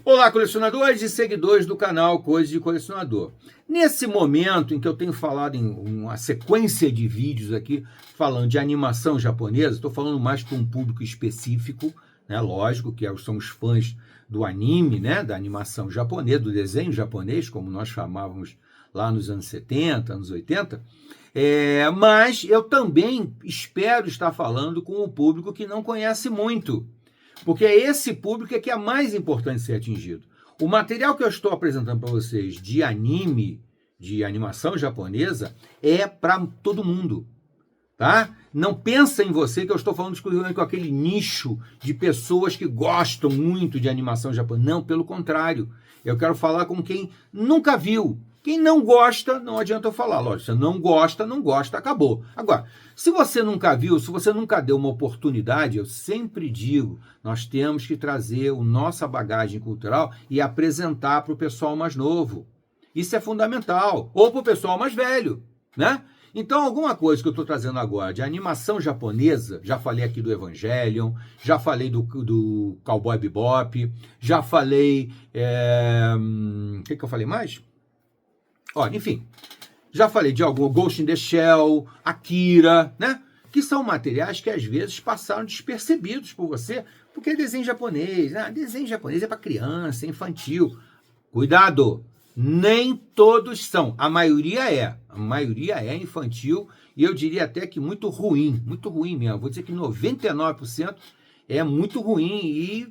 Olá, colecionadores e seguidores do canal Coisas de Colecionador. Nesse momento em que eu tenho falado em uma sequência de vídeos aqui falando de animação japonesa, estou falando mais para um público específico, né? Lógico que são os fãs do anime, né? Da animação japonesa, do desenho japonês, como nós chamávamos lá nos anos 70, anos 80. Mas eu também espero estar falando com um público que não conhece muito, porque esse público que é mais importante ser atingido. O material que eu estou apresentando para vocês de anime, de animação japonesa, é para todo mundo, tá? Não pensa em você que eu estou falando exclusivamente com aquele nicho de pessoas que gostam muito de animação japonesa. Não, pelo contrário. Eu quero falar com quem nunca viu. Quem não gosta, não adianta eu falar. Lógico, você não gosta, acabou. Agora, se você nunca viu, se você nunca deu uma oportunidade, eu sempre digo, nós temos que trazer a nossa bagagem cultural e apresentar para o pessoal mais novo. Isso é fundamental. Ou para o pessoal mais velho, né? Então, alguma coisa que eu estou trazendo agora de animação japonesa, já falei aqui do Evangelion, já falei do Cowboy Bebop, já falei... O que eu falei mais? Olha, enfim, já falei de algum Ghost in the Shell, Akira, né? Que são materiais que às vezes passaram despercebidos por você, porque é desenho japonês, né? Desenho japonês é para criança, é infantil. Cuidado, nem todos são, a maioria é infantil e eu diria até que muito ruim mesmo. Vou dizer que 99% é muito ruim e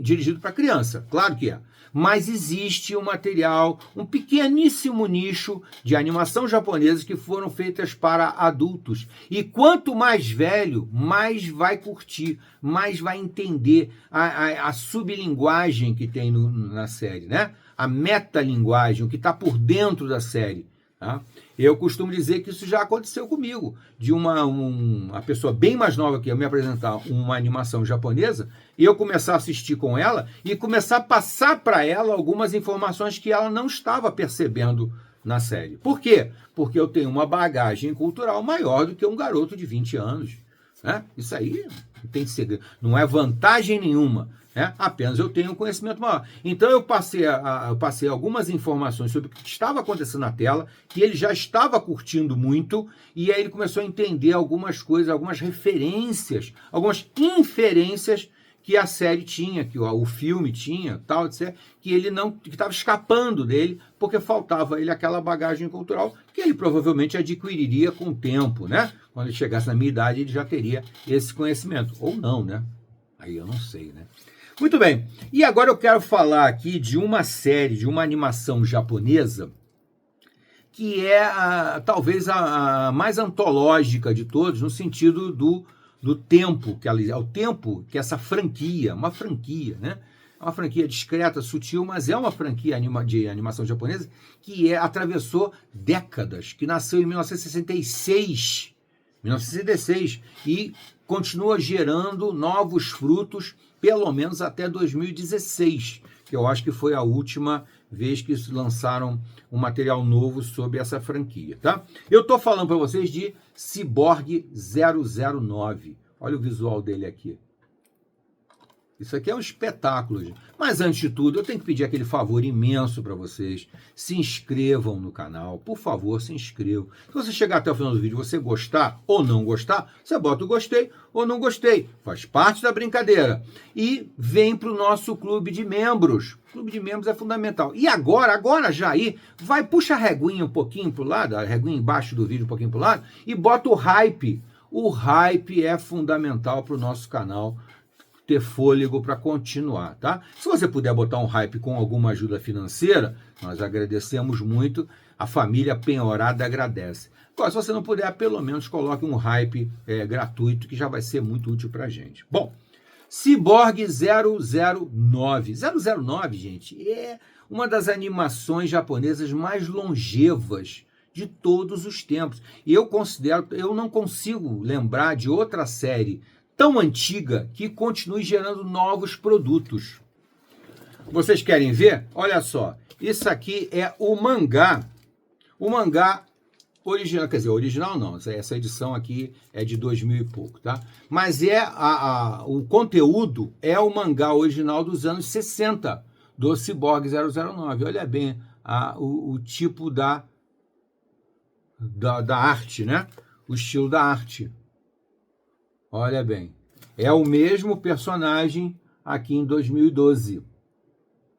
dirigido para criança, claro que é. Mas existe um material, um pequeníssimo nicho de animação japonesa que foram feitas para adultos. E quanto mais velho, mais vai curtir, mais vai entender a sublinguagem que tem na série, né? A metalinguagem, o que está por dentro da série. Tá? Eu costumo dizer que isso já aconteceu comigo, de uma pessoa bem mais nova que eu me apresentar uma animação japonesa e eu começar a assistir com ela e começar a passar para ela algumas informações que ela não estava percebendo na série. Por quê? Porque eu tenho uma bagagem cultural maior do que um garoto de 20 anos. Né? Isso aí não tem segredo, não é vantagem nenhuma. Apenas eu tenho um conhecimento maior. Então eu passei algumas informações sobre o que estava acontecendo na tela, que ele já estava curtindo muito, e aí ele começou a entender algumas coisas, algumas referências, algumas inferências que a série tinha, que o filme tinha, tal, etc., que ele não, que estava escapando dele, porque faltava ele aquela bagagem cultural que ele provavelmente adquiriria com o tempo, né? Quando ele chegasse na minha idade, ele já teria esse conhecimento. Ou não, né? Aí eu não sei, né? Muito bem, e agora eu quero falar aqui de uma série, de uma animação japonesa que é talvez a mais antológica de todos, no sentido do tempo, o tempo que essa franquia, uma franquia, né? Uma franquia discreta, sutil, mas é uma franquia de animação japonesa que atravessou décadas, que nasceu em 1966 e continua gerando novos frutos, pelo menos até 2016, que eu acho que foi a última vez que lançaram um material novo sobre essa franquia, tá? Eu tô falando para vocês de Cyborg 009. Olha o visual dele aqui. Isso aqui é um espetáculo, gente. Mas antes de tudo, eu tenho que pedir aquele favor imenso para vocês. Se inscrevam no canal, por favor, se inscrevam. Se você chegar até o final do vídeo, você gostar ou não gostar, você bota o gostei ou não gostei. Faz parte da brincadeira. E vem para o nosso clube de membros. O clube de membros é fundamental. E agora já aí, puxa a reguinha um pouquinho para o lado, a reguinha embaixo do vídeo um pouquinho para o lado, e bota o hype. O hype é fundamental para o nosso canal ter fôlego para continuar, tá? Se você puder botar um hype com alguma ajuda financeira, nós agradecemos muito, a família penhorada agradece. Agora, se você não puder, pelo menos coloque um hype gratuito, que já vai ser muito útil para a gente. Bom, Cyborg 009. 009, gente, é uma das animações japonesas mais longevas de todos os tempos. E eu não consigo lembrar de outra série tão antiga que continue gerando novos produtos. Vocês querem ver? Olha só, isso aqui é o mangá. O mangá original, quer dizer, original não, essa edição aqui é de 2000 e pouco, tá? Mas o conteúdo é o mangá original dos anos 60, do Cyborg 009. Olha bem o tipo da arte, né? O estilo da arte. Olha bem. É o mesmo personagem aqui em 2012.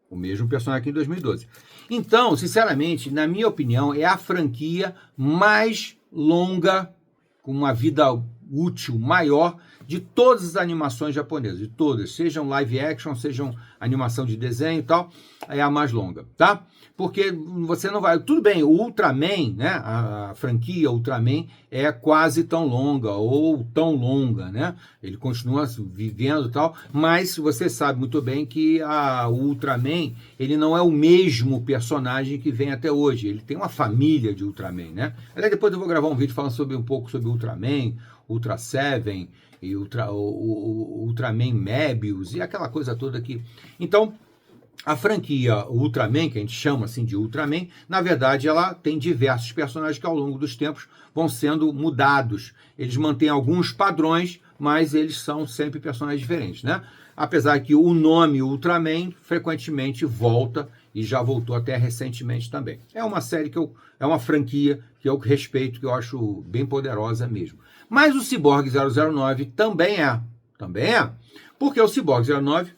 O mesmo personagem aqui em 2012. Então, sinceramente, na minha opinião, é a franquia mais longa, com uma vida útil maior, de todas as animações japonesas, de todas, sejam live action, sejam animação de desenho e tal, é a mais longa, tá? Porque você não vai... Tudo bem, o Ultraman, né, a franquia Ultraman é quase tão longa, ou tão longa, né? Ele continua vivendo e tal, mas você sabe muito bem que o Ultraman, ele não é o mesmo personagem que vem até hoje, ele tem uma família de Ultraman, né? Aliás, depois eu vou gravar um vídeo falando um pouco sobre Ultraman, Ultra Seven, e Ultraman Mebius e aquela coisa toda aqui. Então, a franquia Ultraman, que a gente chama assim de Ultraman, na verdade ela tem diversos personagens que ao longo dos tempos vão sendo mudados. Eles mantêm alguns padrões, mas eles são sempre personagens diferentes, né? Apesar que o nome Ultraman frequentemente volta e já voltou até recentemente também. É uma série é uma franquia que eu respeito, que eu acho bem poderosa mesmo. Mas o Cyborg 009 também é. Porque o Cyborg 009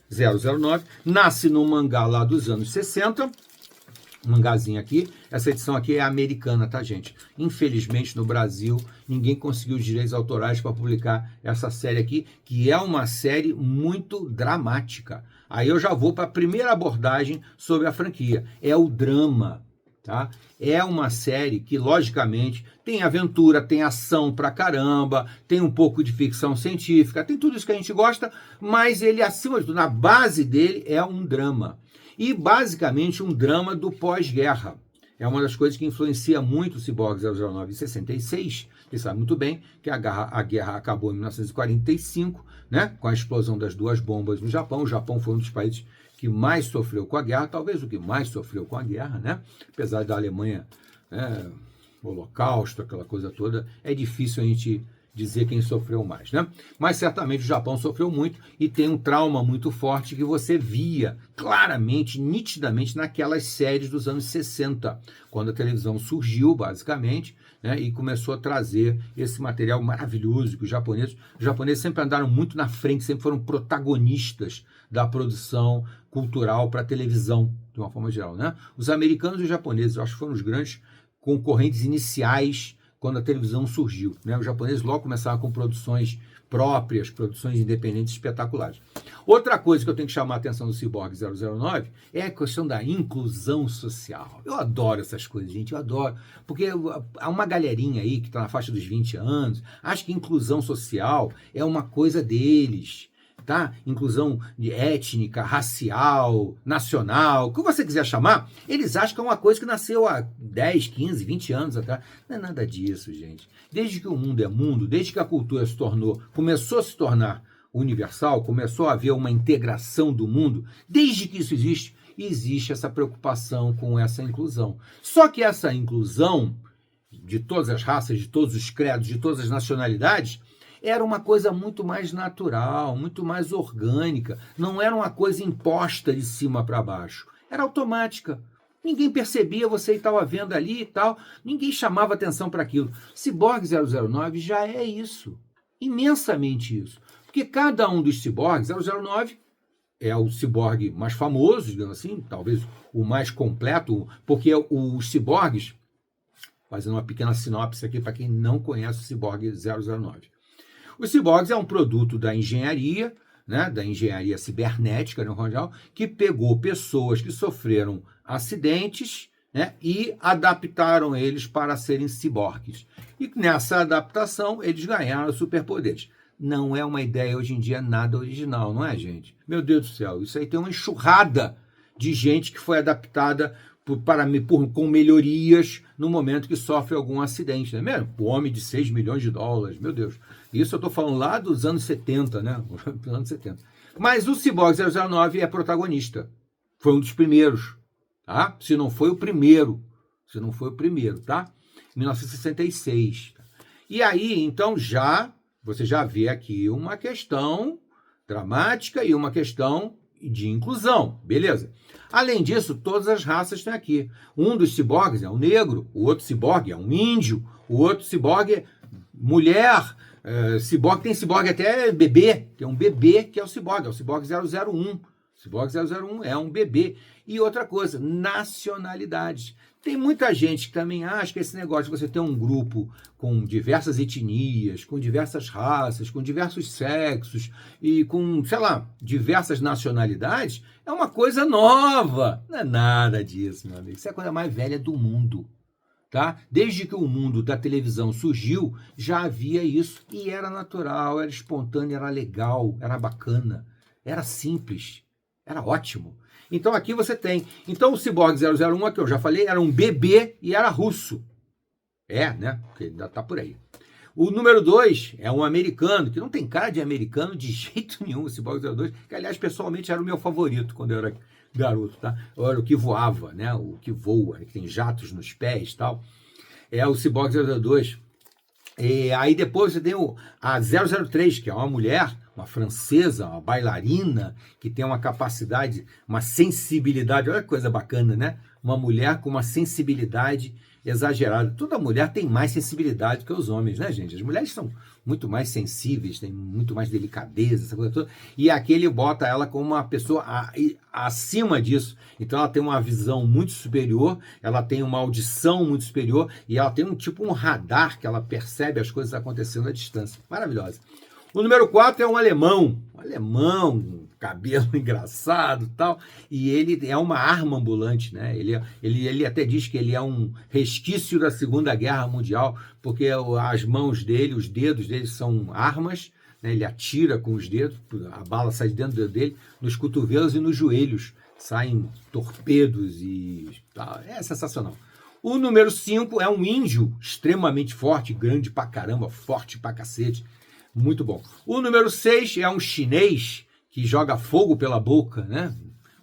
nasce num mangá lá dos anos 60, um mangazinho aqui. Essa edição aqui é americana, tá, gente? Infelizmente, no Brasil, ninguém conseguiu os direitos autorais para publicar essa série aqui, que é uma série muito dramática. Aí eu já vou para a primeira abordagem sobre a franquia. É o drama. Tá? É uma série que, logicamente, tem aventura, tem ação pra caramba, tem um pouco de ficção científica, tem tudo isso que a gente gosta, mas ele, acima de tudo, na base dele, é um drama. E, basicamente, um drama do pós-guerra. É uma das coisas que influencia muito o Cyborg 009 em 66. Você sabe muito bem que a guerra acabou em 1945, né, com a explosão das duas bombas no Japão. O Japão foi um dos países que mais sofreu com a guerra, talvez o que mais sofreu com a guerra, né? Apesar da Alemanha, né, Holocausto, aquela coisa toda, é difícil a gente dizer quem sofreu mais, né? Mas certamente o Japão sofreu muito e tem um trauma muito forte que você via claramente, nitidamente, naquelas séries dos anos 60, quando a televisão surgiu, basicamente, né, e começou a trazer esse material maravilhoso que os japoneses sempre andaram muito na frente, sempre foram protagonistas da produção cultural para televisão, de uma forma geral, né? Os americanos e os japoneses, eu acho que foram os grandes concorrentes iniciais quando a televisão surgiu, né? Os japoneses logo começaram com produções próprias, produções independentes espetaculares. Outra coisa que eu tenho que chamar a atenção do Cyborg 009 é a questão da inclusão social. Eu adoro essas coisas, gente, eu adoro. Porque há uma galerinha aí que está na faixa dos 20 anos, acha que inclusão social é uma coisa deles. Tá? Inclusão de étnica, racial, nacional, o que você quiser chamar, eles acham que é uma coisa que nasceu há 10, 15, 20 anos atrás. Não é nada disso, gente. Desde que o mundo é mundo, desde que a cultura começou a se tornar universal, começou a haver uma integração do mundo, desde que isso existe essa preocupação com essa inclusão. Só que essa inclusão de todas as raças, de todos os credos, de todas as nacionalidades, era uma coisa muito mais natural, muito mais orgânica, não era uma coisa imposta de cima para baixo, era automática. Ninguém percebia, você estava vendo ali e tal, ninguém chamava atenção para aquilo. Cyborg 009 já é isso, imensamente isso, porque cada um dos ciborgues, 009 é o ciborgue mais famoso, digamos assim, talvez o mais completo, porque os ciborgues, fazendo uma pequena sinopse aqui para quem não conhece o Cyborg 009. Os ciborgues é um produto da engenharia, né, da engenharia cibernética, no geral, que pegou pessoas que sofreram acidentes, né, e adaptaram eles para serem ciborgues. E nessa adaptação, eles ganharam superpoderes. Não é uma ideia hoje em dia nada original, não é, gente? Meu Deus do céu, isso aí tem uma enxurrada de gente que foi adaptada com melhorias no momento que sofre algum acidente, não é mesmo? O homem de 6 milhões de dólares, meu Deus. Isso eu estou falando lá dos anos 70, né? Dos anos 70. Mas o Cyborg 009 é protagonista. Foi um dos primeiros, tá? Se não foi o primeiro, tá? 1966. E aí, então, você já vê aqui uma questão dramática e uma questão de inclusão, beleza? Além disso, todas as raças têm aqui. Um dos ciborgues é um negro, o outro ciborgue é um índio, o outro ciborgue é mulher, ciborgue, tem ciborgue até bebê, tem um bebê que é o ciborgue 001. Ciborgue 001 é um bebê. E outra coisa, nacionalidades. Tem muita gente que também acha que esse negócio de você ter um grupo com diversas etnias, com diversas raças, com diversos sexos e com, sei lá, diversas nacionalidades é uma coisa nova. Não é nada disso, meu amigo. Isso é a coisa mais velha do mundo. Tá? Desde que o mundo da televisão surgiu, já havia isso e era natural, era espontâneo, era legal, era bacana, era simples, era ótimo. Então aqui você tem. Então o Ciborgue 001, que eu já falei, era um bebê e era russo. Né? Porque ainda tá por aí. O número 2 é um americano, que não tem cara de americano de jeito nenhum, o Ciborgue 02, que aliás pessoalmente era o meu favorito quando eu era garoto, tá? Era o que voava, né? O que voa, que tem jatos nos pés e tal. É o Ciborgue 002. E aí depois você tem a 003, que é uma mulher, uma francesa, uma bailarina, que tem uma capacidade, uma sensibilidade, olha que coisa bacana, né? Uma mulher com uma sensibilidade exagerada. Toda mulher tem mais sensibilidade que os homens, né, gente? As mulheres são muito mais sensíveis, têm muito mais delicadeza, essa coisa toda. E aqui ele bota ela como uma pessoa acima disso. Então ela tem uma visão muito superior, ela tem uma audição muito superior e ela tem um radar que ela percebe as coisas acontecendo à distância. Maravilhosa. O número 4 é um alemão, cabelo engraçado e tal, e ele é uma arma ambulante, né? Ele até diz que ele é um resquício da Segunda Guerra Mundial, porque as mãos dele, os dedos dele são armas, né? Ele atira com os dedos, a bala sai de dentro do dedo dele, nos cotovelos e nos joelhos, saem torpedos e tal. É sensacional. O número 5 é um índio extremamente forte, grande pra caramba, forte pra cacete. Muito bom. O número 6 é um chinês que joga fogo pela boca, né?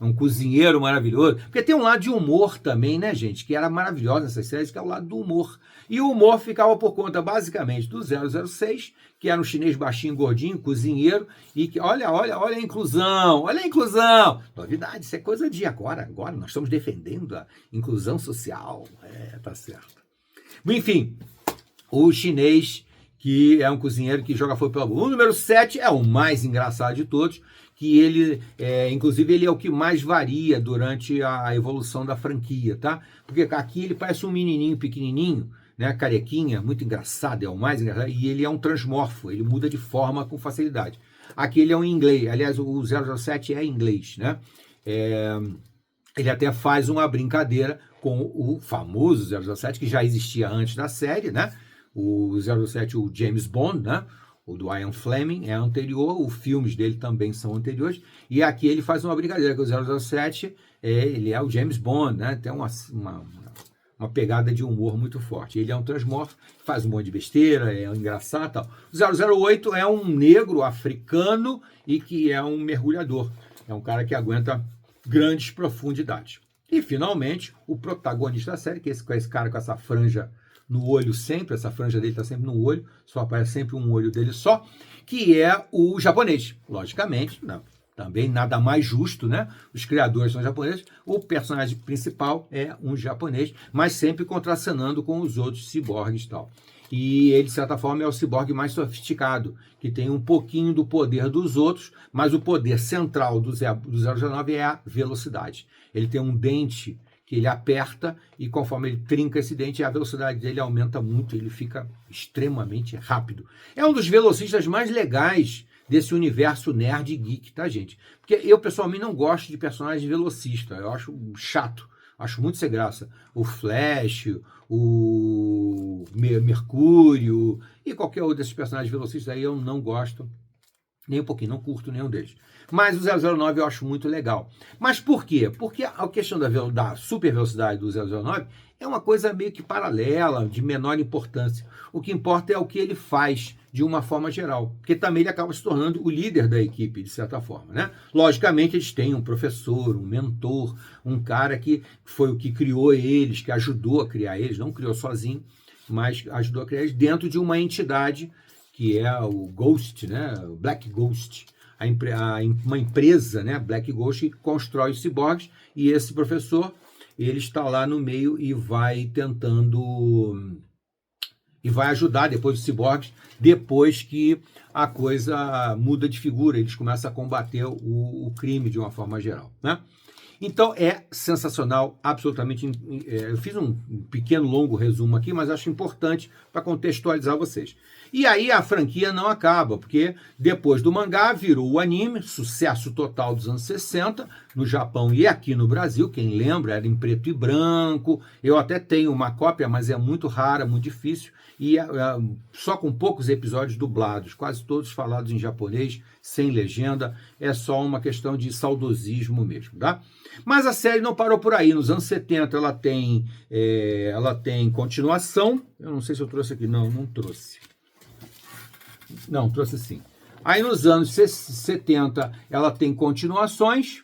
Um cozinheiro maravilhoso. Porque tem um lado de humor também, né, gente? Que era maravilhoso nessas séries, que é o lado do humor. E o humor ficava por conta, basicamente, do 006, que era um chinês baixinho, gordinho, cozinheiro, e que, olha a inclusão, olha a inclusão. Novidade, isso é coisa de agora nós estamos defendendo a inclusão social. Tá certo. Enfim, o chinês, que é um cozinheiro que joga fogo pela boca. O número 7 é o mais engraçado de todos, que ele, inclusive, ele é o que mais varia durante a evolução da franquia, tá? Porque aqui ele parece um menininho pequenininho, né, carequinha, muito engraçado, é o mais engraçado, e ele é um transmorfo, ele muda de forma com facilidade. Aqui ele é um inglês, aliás, o 007 é inglês, né? Ele até faz uma brincadeira com o famoso 007, que já existia antes da série, né? O 007, o James Bond, né? O do Ian Fleming é anterior, os filmes dele também são anteriores, e aqui ele faz uma brincadeira, que o 007, ele é o James Bond, né? Tem uma pegada de humor muito forte. Ele é um transmorfo, faz um monte de besteira, é engraçado e tal. O 008 é um negro africano e que é um mergulhador. É um cara que aguenta grandes profundidades. E, finalmente, o protagonista da série, que é esse cara com essa franja no olho sempre, essa franja dele está sempre no olho, só aparece sempre um olho dele só, que é o japonês. Logicamente, não, também nada mais justo, né? Os criadores são japoneses, o personagem principal é um japonês, mas sempre contracenando com os outros ciborgues e tal. E ele, de certa forma, é o ciborgue mais sofisticado, que tem um pouquinho do poder dos outros, mas o poder central do 009 é a velocidade. Ele tem um dente que ele aperta e conforme ele trinca esse dente, a velocidade dele aumenta muito, ele fica extremamente rápido. É um dos velocistas mais legais desse universo nerd e geek, tá, gente? Porque eu, pessoalmente, não gosto de personagem velocista, eu acho chato, acho muito sem graça. O Flash, o Mercúrio e qualquer outro desses personagens velocistas aí eu não gosto, nem um pouquinho, não curto nenhum deles. Mas o 009 eu acho muito legal. Mas por quê? Porque a questão da super velocidade do 009 é uma coisa meio que paralela, de menor importância. O que importa é o que ele faz de uma forma geral, porque também ele acaba se tornando o líder da equipe, de certa forma, né? Logicamente, eles têm um professor, um mentor, um cara que foi o que criou eles, que ajudou a criar eles, não criou sozinho, mas ajudou a criar eles dentro de uma entidade que é o Ghost, né? O Black Ghost. uma empresa, né, Black Ghost, que constrói os ciborgues, e esse professor, ele está lá no meio e vai tentando... e vai ajudar depois os ciborgues, depois que a coisa muda de figura, eles começam a combater o crime de uma forma geral, né? Então é sensacional, absolutamente. Eu fiz um pequeno, longo resumo aqui, mas acho importante para contextualizar vocês. E aí a franquia não acaba, porque depois do mangá virou o anime, sucesso total dos anos 60, no Japão e aqui no Brasil. Quem lembra, era em preto e branco. Eu até tenho uma cópia, mas é muito rara, muito difícil. E só com poucos episódios dublados, quase todos falados em japonês, sem legenda. É só uma questão de saudosismo mesmo, tá? Mas a série não parou por aí. Nos anos 70 ela tem continuação. Eu não sei se eu trouxe aqui. Não trouxe. Não, trouxe sim. Aí nos anos 70 ela tem continuações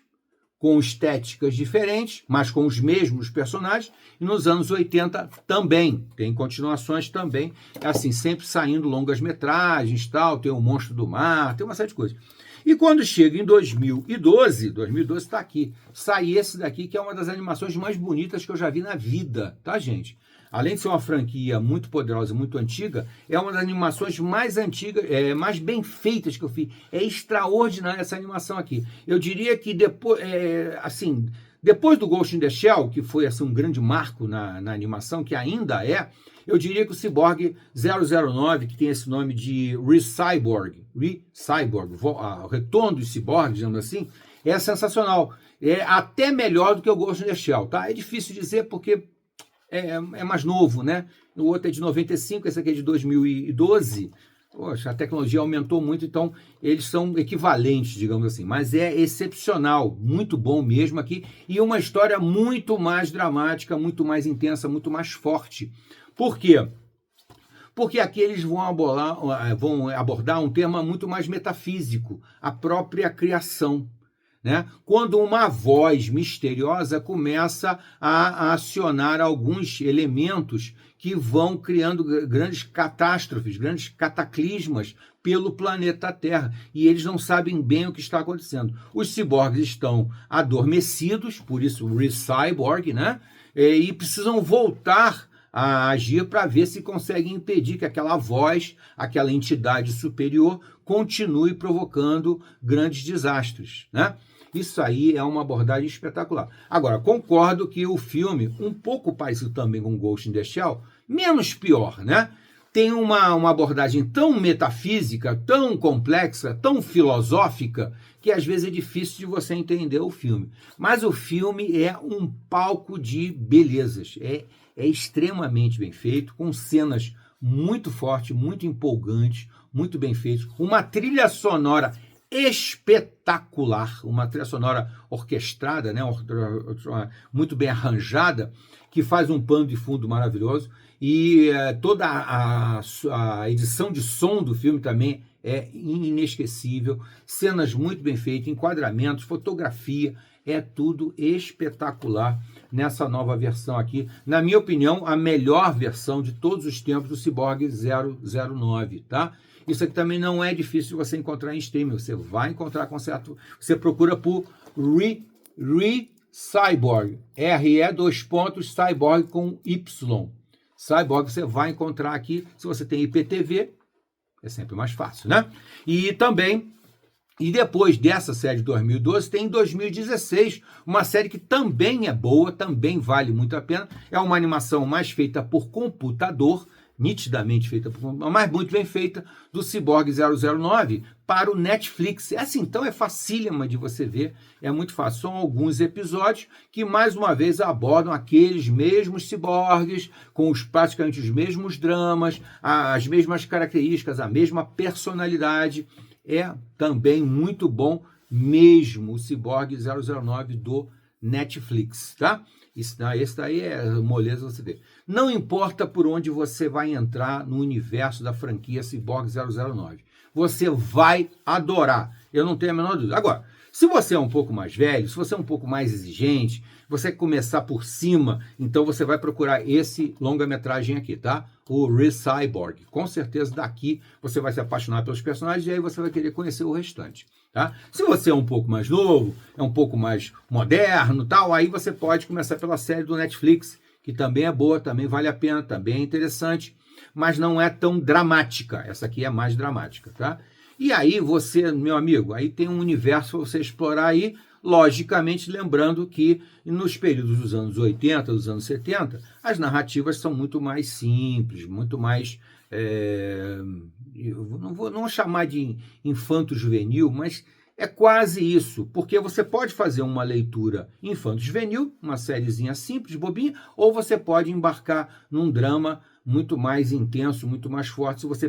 com estéticas diferentes, mas com os mesmos personagens. E nos anos 80 também tem continuações também. É assim, sempre saindo longas metragens, tal, tem o Monstro do Mar, tem uma série de coisas. E quando chega em 2012 está aqui, sai esse daqui, que é uma das animações mais bonitas que eu já vi na vida, tá, gente? Além de ser uma franquia muito poderosa, muito antiga, é uma das animações mais antigas, mais bem feitas que eu fiz. É extraordinária essa animação aqui. Eu diria que depois do Ghost in the Shell, que foi assim, um grande marco na animação, que ainda eu diria que o Cyborg 009, que tem esse nome de Re-Cyborg, o retorno dos ciborgues, digamos assim, é sensacional. É até melhor do que o Ghost in the Shell, tá? É difícil dizer porque é mais novo, né? O outro é de 95, esse aqui é de 2012. Poxa, a tecnologia aumentou muito, então eles são equivalentes, digamos assim. Mas é excepcional, muito bom mesmo aqui. E uma história muito mais dramática, muito mais intensa, muito mais forte. Por quê? Porque aqui eles vão abordar um tema muito mais metafísico, a própria criação. Né? Quando uma voz misteriosa começa a acionar alguns elementos que vão criando grandes catástrofes, grandes cataclismas pelo planeta Terra. E eles não sabem bem o que está acontecendo. Os ciborgues estão adormecidos, por isso o Re-Cyborg, né? E precisam voltar a agir para ver se conseguem impedir que aquela voz, aquela entidade superior, continue provocando grandes desastres, né? Isso aí é uma abordagem espetacular. Agora, concordo que o filme, um pouco parecido também com Ghost in the Shell, menos pior, né? Tem uma abordagem tão metafísica, tão complexa, tão filosófica, que às vezes é difícil de você entender o filme. Mas o filme é um palco de belezas. É extremamente bem feito, com cenas muito fortes, muito empolgantes, muito bem feitas. Uma trilha sonora espetacular, uma trilha sonora orquestrada, né, muito bem arranjada, que faz um pano de fundo maravilhoso, e toda a edição de som do filme também é inesquecível, cenas muito bem feitas, enquadramentos, fotografia, é tudo espetacular nessa nova versão aqui. Na minha opinião, a melhor versão de todos os tempos do Cyborg 009, tá? Isso aqui também não é difícil de você encontrar em streaming. Você vai encontrar com certo... Você procura por Re-Cyborg. Cyborg com Y. Cyborg você vai encontrar aqui. Se você tem IPTV, é sempre mais fácil, né? E também... E depois dessa série de 2012, tem em 2016 uma série que também é boa, também vale muito a pena. É uma animação mais feita por computador, nitidamente feita por computador, mas muito bem feita, do Cyborg 009 para o Netflix. É assim, então é facílima de você ver, é muito fácil. São alguns episódios que, mais uma vez, abordam aqueles mesmos ciborgues, com praticamente os mesmos dramas, as mesmas características, a mesma personalidade. É também muito bom mesmo o Cyborg 009 do Netflix, tá? Esse daí é moleza você ver. Não importa por onde você vai entrar no universo da franquia Cyborg 009. Você vai adorar. Eu não tenho a menor dúvida. Agora, se você é um pouco mais velho, se você é um pouco mais exigente, você começar por cima, então você vai procurar esse longa-metragem aqui, tá? o Re-Cyborg. Com certeza daqui você vai se apaixonar pelos personagens e aí você vai querer conhecer o restante. Tá? Se você é um pouco mais novo, é um pouco mais moderno, tal, aí você pode começar pela série do Netflix, que também é boa, também vale a pena, também é interessante, mas não é tão dramática. Essa aqui é mais dramática, tá? E aí você, meu amigo, aí tem um universo para você explorar aí, logicamente lembrando que nos períodos dos anos 80, dos anos 70, as narrativas são muito mais simples, muito mais... eu não vou chamar de infanto-juvenil, mas é quase isso, porque você pode fazer uma leitura infanto-juvenil, uma sériezinha simples, bobinha, ou você pode embarcar num drama muito mais intenso, muito mais forte, se você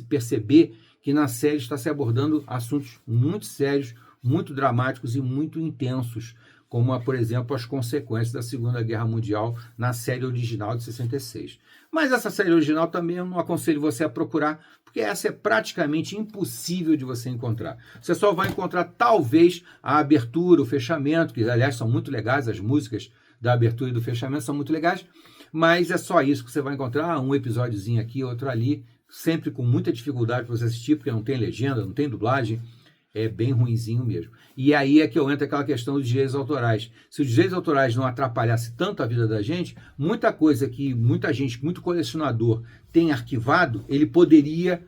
perceber que na série está se abordando assuntos muito sérios, muito dramáticos e muito intensos, como, por exemplo, as consequências da Segunda Guerra Mundial na série original de 66. Mas essa série original também eu não aconselho você a procurar, porque essa é praticamente impossível de você encontrar. Você só vai encontrar, talvez, a abertura, o fechamento, que, aliás, são muito legais, as músicas da abertura e do fechamento são muito legais, mas é só isso que você vai encontrar, um episódiozinho aqui, outro ali, sempre com muita dificuldade para você assistir, porque não tem legenda, não tem dublagem, é bem ruinzinho mesmo. E aí é que eu entro aquela questão dos direitos autorais. Se os direitos autorais não atrapalhassem tanto a vida da gente, muita coisa que muita gente, muito colecionador tem arquivado, ele poderia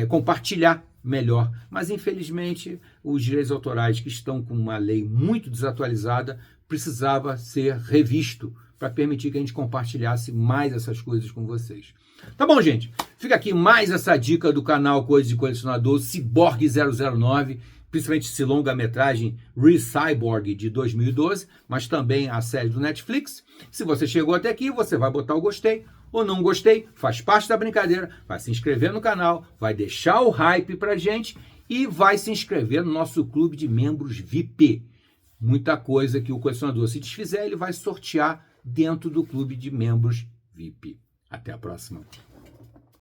compartilhar melhor. Mas, infelizmente, os direitos autorais que estão com uma lei muito desatualizada precisava ser revisto para permitir que a gente compartilhasse mais essas coisas com vocês. Tá bom, gente? Fica aqui mais essa dica do canal Coisas de Colecionador, Cyborg 009, principalmente esse longa-metragem Re-Cyborg de 2012, mas também a série do Netflix. Se você chegou até aqui, você vai botar o gostei ou não gostei, faz parte da brincadeira, vai se inscrever no canal, vai deixar o hype pra gente e vai se inscrever no nosso clube de membros VIP. Muita coisa que o colecionador, se desfizer, ele vai sortear dentro do clube de membros VIP. Até a próxima.